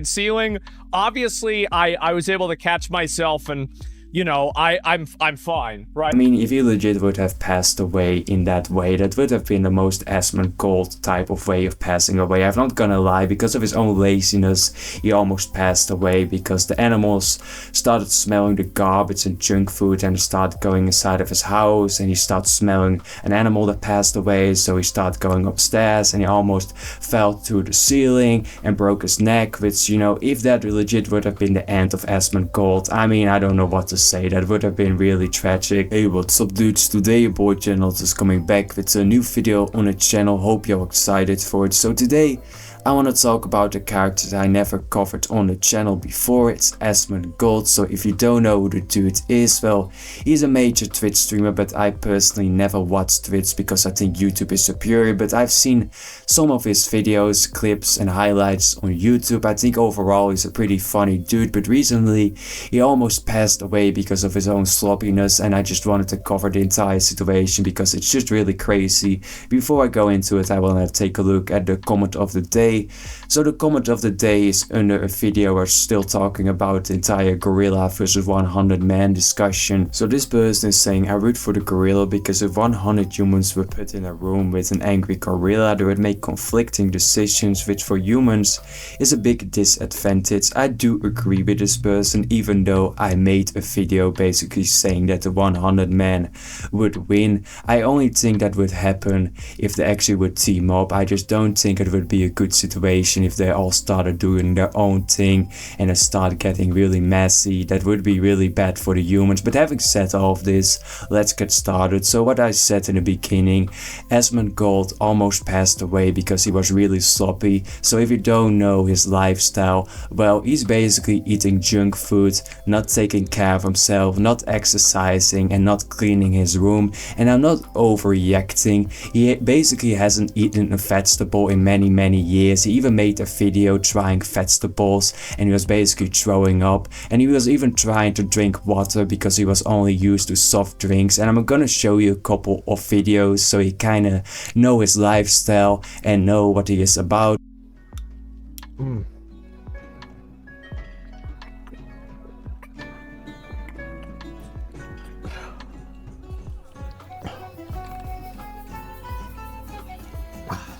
ceiling. Obviously, I was able to catch myself and, you know, I'm fine, right? I mean, if he legit would have passed away in that way, that would have been the most Asmongold type of way of passing away. I'm not gonna lie, because of his own laziness, he almost passed away because the animals started smelling the garbage and junk food and started going inside of his house, and he started smelling an animal that passed away, so he started going upstairs and he almost fell through the ceiling and broke his neck, which, you know, if that legit would have been the end of Asmongold, I mean, I don't know what to say, that would have been really tragic. Hey, what's up dudes, today your boy GenNot is coming back with a new video on the channel, hope you're excited for it. So today I want to talk about a character that I never covered on the channel before. It's Asmongold. So if you don't know who the dude is, well, he's a major Twitch streamer, but I personally never watched Twitch because I think YouTube is superior, but I've seen some of his videos, clips and highlights on YouTube. I think overall he's a pretty funny dude, but recently he almost passed away because of his own sloppiness, and I just wanted to cover the entire situation because it's just really crazy. Before I go into it, I want to take a look at the comment of the day. So the comment of the day is under a video where still talking about the entire gorilla versus 100 man discussion. So this person is saying, I root for the gorilla because if 100 humans were put in a room with an angry gorilla, they would make conflicting decisions, which for humans is a big disadvantage. I do agree with this person, even though I made a video basically saying that the 100 man would win. I only think that would happen if they actually would team up. I just don't think it would be a good situation if they all started doing their own thing and it started getting really messy. That would be really bad for the humans. But having said all of this, let's get started. So what I said in the beginning, Asmongold almost passed away because he was really sloppy. So if you don't know his lifestyle, well, he's basically eating junk food, not taking care of himself, not exercising and not cleaning his room. And I'm not overreacting. He basically hasn't eaten a vegetable in many years. He even made a video trying vegetables and he was basically throwing up, and he was even trying to drink water because he was only used to soft drinks. And I'm gonna show you a couple of videos so you kinda know his lifestyle and know what he is about.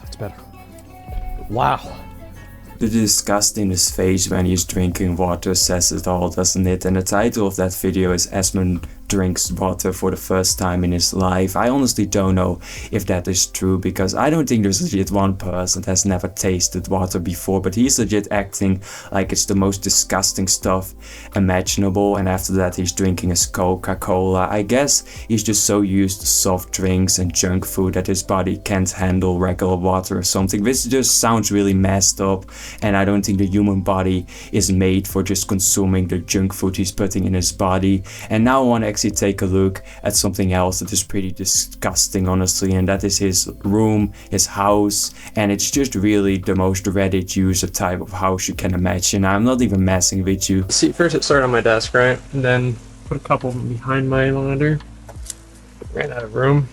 It's better. Wow. The disgust in his face when he's drinking water says it all, doesn't it? And the title of that video is Asmon drinks water for the first time in his life. I honestly don't know if that is true, because I don't think there's legit one person that has never tasted water before, but he's legit acting like it's the most disgusting stuff imaginable, and after that he's drinking his Coca-Cola. I guess he's just so used to soft drinks and junk food that his body can't handle regular water or something. This just sounds really messed up, and I don't think the human body is made for just consuming the junk food he's putting in his body. And now I want to actually take a look at something else that is pretty disgusting, honestly, and that is his room, his house, and it's just really the most Reddit user type of house you can imagine. I'm not even messing with you. See, first it started on my desk, right? And then put a couple behind my monitor. Ran out of room.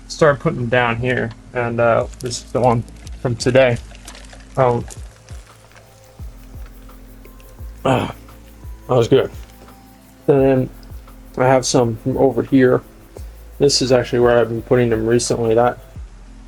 Started putting them down here, and this is the one from today. That was good. And then I have some from over here. This is actually where I've been putting them recently. That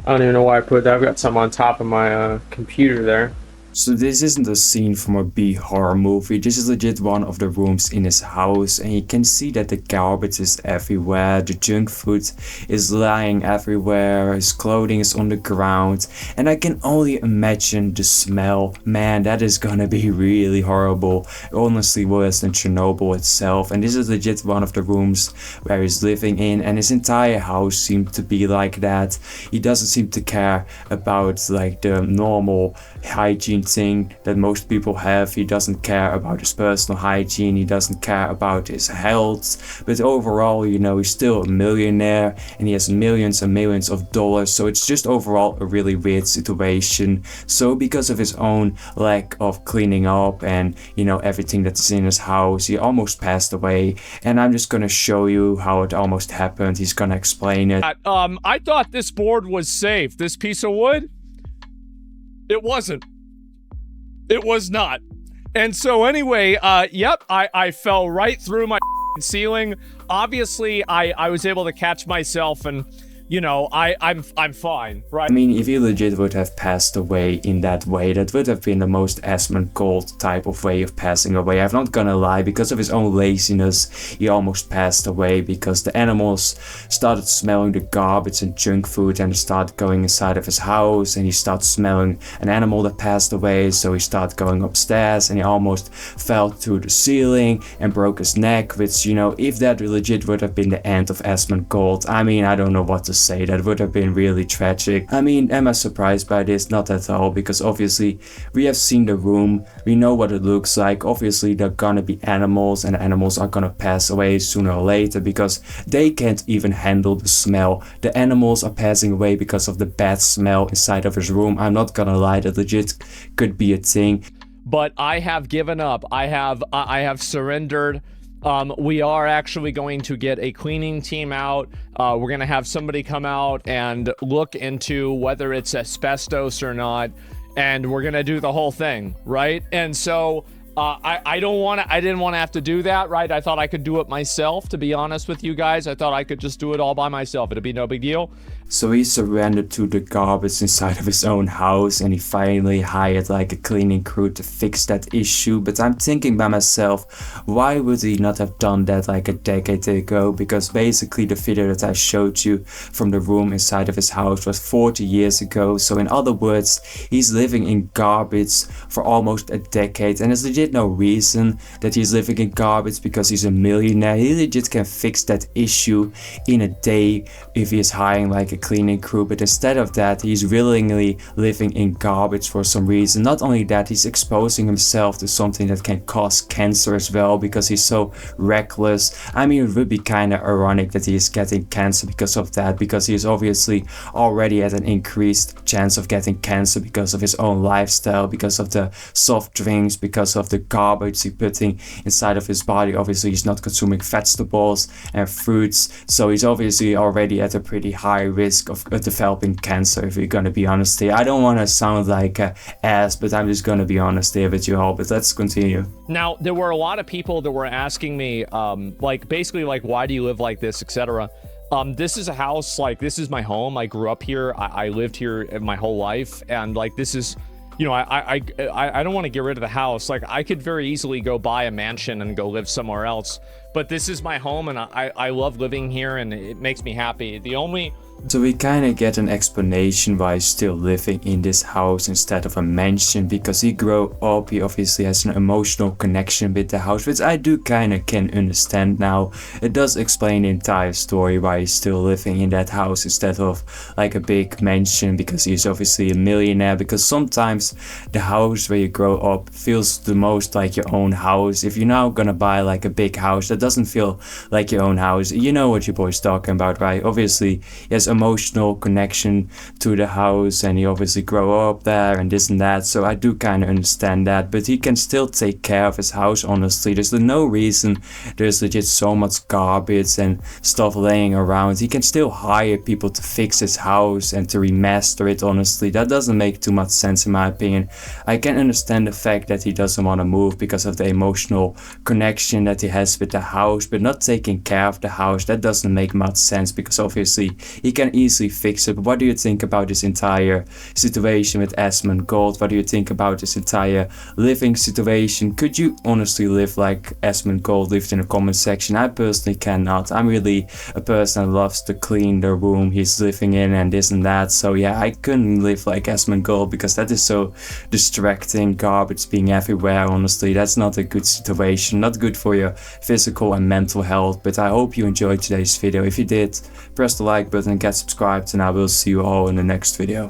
I don't even know why I put that. I've got some on top of my computer there. So this isn't a scene from a B horror movie, this is legit one of the rooms in his house, and you can see that the garbage is everywhere, the junk food is lying everywhere, his clothing is on the ground, and I can only imagine the smell. Man, that is gonna be really horrible, honestly worse than Chernobyl itself. And this is legit one of the rooms where he's living in, and his entire house seems to be like that. He doesn't seem to care about like the normal hygiene thing that most people have. He doesn't care about his personal hygiene, he doesn't care about his health, but overall, you know, he's still a millionaire and he has millions and millions of dollars, so it's just overall a really weird situation. So because of his own lack of cleaning up and, you know, everything that's in his house, he almost passed away, and I'm just gonna show you how it almost happened. He's gonna explain it. I thought this board was safe. This piece of wood? It wasn't. It was not. And so anyway, yep, I fell right through my ceiling. Obviously, I was able to catch myself and, you know, I'm fine, right? I mean, if he legit would have passed away in that way, that would have been the most Asmongold type of way of passing away. I'm not gonna lie, because of his own laziness, he almost passed away because the animals started smelling the garbage and junk food and started going inside of his house, and he started smelling an animal that passed away, so he started going upstairs and he almost fell through the ceiling and broke his neck, which, you know, if that legit would have been the end of Asmongold, I mean, I don't know what to say. That would have been really tragic. I mean, am I surprised by this? Not at all, because obviously we have seen the room, we know what it looks like. Obviously there are gonna be animals, and animals are gonna pass away sooner or later because they can't even handle the smell. The animals are passing away because of the bad smell inside of his room. I'm not gonna lie, that legit could be a thing. But I have given up. I have surrendered. We are actually going to get a cleaning team out. We're going to have somebody come out and look into whether it's asbestos or not, and we're going to do the whole thing, right? And so I didn't want to have to do that, right? I thought I could do it myself, to be honest with you guys. I thought I could just do it all by myself. It'd be no big deal. So he surrendered to the garbage inside of his own house, and he finally hired like a cleaning crew to fix that issue. But I'm thinking by myself, why would he not have done that like a decade ago? Because basically the video that I showed you from the room inside of his house was 40 years ago. So in other words, he's living in garbage for almost a decade, and there's legit no reason that he's living in garbage because he's a millionaire. He legit can fix that issue in a day if he is hiring like a cleaning crew, but instead of that, he's willingly living in garbage for some reason. Not only that, he's exposing himself to something that can cause cancer as well because he's so reckless. I mean, it would be kind of ironic that he is getting cancer because of that, because he is obviously already at an increased chance of getting cancer because of his own lifestyle, because of the soft drinks, because of the garbage he's putting inside of his body. Obviously, he's not consuming vegetables and fruits, so he's obviously already at a pretty high risk of developing cancer, if we're gonna be honest here. I don't want to sound like an ass, but I'm just gonna be honest here with you all, but let's continue. Now, there were a lot of people that were asking me, like, basically, like, why do you live like this, etc. This is a house, like, this is my home. I grew up here. I lived here my whole life, and, like, this is, you know, I don't want to get rid of the house. Like, I could very easily go buy a mansion and go live somewhere else, but this is my home, and I love living here, and it makes me happy. So we kind of get an explanation why he's still living in this house instead of a mansion, because he grew up, he obviously has an emotional connection with the house, which I do kind of can understand now. It does explain the entire story why he's still living in that house instead of like a big mansion, because he's obviously a millionaire. Because sometimes the house where you grow up feels the most like your own house. If you're now gonna buy like a big house, that doesn't feel like your own house. You know what your boy's talking about, right? Obviously, he has emotional connection to the house, and he obviously grow up there and this and that, so I do kind of understand that. But he can still take care of his house, honestly. There's no reason there's legit so much garbage and stuff laying around. He can still hire people to fix his house and to remaster it, honestly. That doesn't make too much sense in my opinion. I can understand the fact that he doesn't want to move because of the emotional connection that he has with the house, but not taking care of the house, that doesn't make much sense, because obviously he can easily fix it. But what do you think about this entire situation with Asmongold? What do you think about this entire living situation? Could you honestly live like Asmongold lived? In the comment section. I personally cannot. I'm really a person that loves to clean the room he's living in and this and that, so yeah, I couldn't live like Asmongold because that is so distracting, garbage being everywhere. Honestly, that's not a good situation, not good for your physical and mental health. But I hope you enjoyed today's video. If you did, press the like button and get subscribed, and I will see you all in the next video.